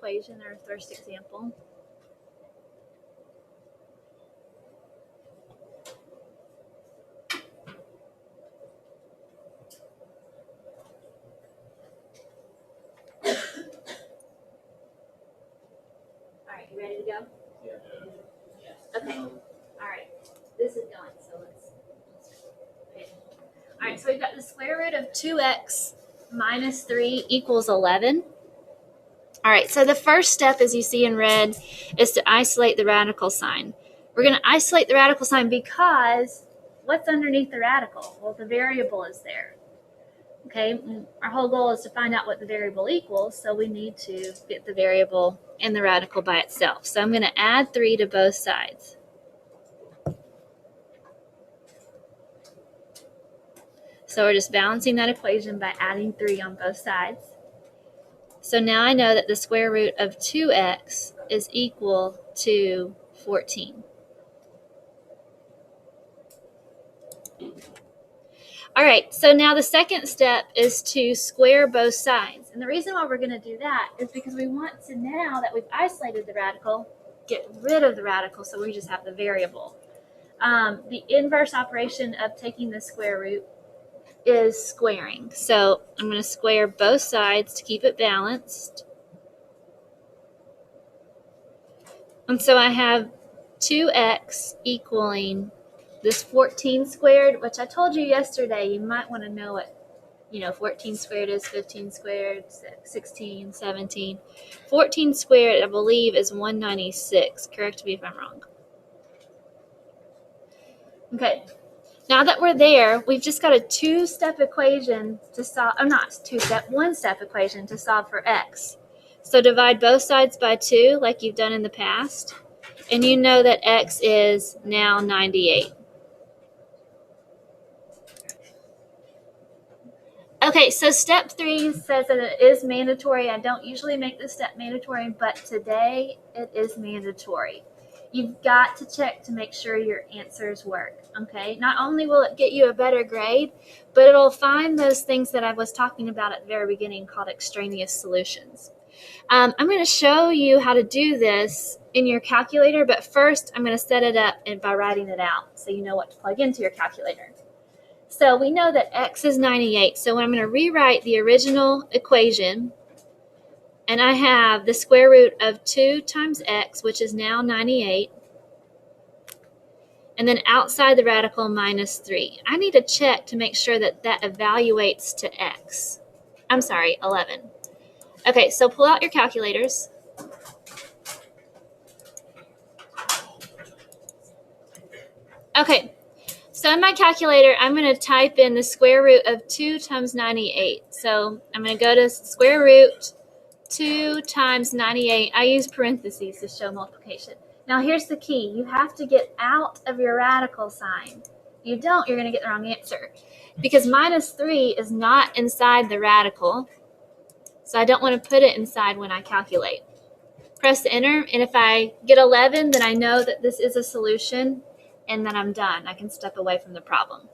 equation, our first example. All right, you ready to go? Yeah. Okay. All right. This is going, so let's all right, so we've got the square root of 2x minus 3 equals 11. All right, so the first step, as you see in red, is to isolate the radical sign. We're going to isolate the radical sign because what's underneath the radical? Well, the variable is there. Okay, our whole goal is to find out what the variable equals, so we need to get the variable and the radical by itself. So I'm going to add 3 to both sides. So we're just balancing that equation by adding 3 on both sides. So now I know that the square root of 2x is equal to 14. All right, so now the second step is to square both sides. And the reason why we're going to do that is because we want to, now that we've isolated the radical, get rid of the radical so we just have the variable. The inverse operation of taking the square root is squaring. So I'm going to square both sides to keep it balanced. And so I have 2x equaling this 14 squared, which I told you yesterday you might want to know what, 14 squared is, 15 squared, 16, 17. 14 squared, I believe, is 196. Correct me if I'm wrong. Okay. Now that we're there, we've just got a two-step equation to solve, one-step equation to solve for x. So divide both sides by 2 like you've done in the past, and you know that x is now 98. Okay, so step 3 says that it is mandatory. I don't usually make this step mandatory, but today it is mandatory. You've got to check to make sure your answers work, okay? Not only will it get you a better grade, but it'll find those things that I was talking about at the very beginning called extraneous solutions. I'm going to show you how to do this in your calculator, but first I'm going to set it up by writing it out so you know what to plug into your calculator. So we know that x is 98, so I'm going to rewrite the original equation. And I have the square root of 2 times x, which is now 98. And then outside the radical, minus 3. I need to check to make sure that that evaluates to x. I'm sorry, 11. Okay, so pull out your calculators. Okay, so in my calculator, I'm going to type in the square root of 2 times 98. So I'm going to go to square root 2 times 98. I use parentheses to show multiplication. Now here's the key. You have to get out of your radical sign. If you don't, you're going to get the wrong answer. Because minus 3 is not inside the radical. So I don't want to put it inside when I calculate. Press enter, and if I get 11, then I know that this is a solution and then I'm done. I can step away from the problem.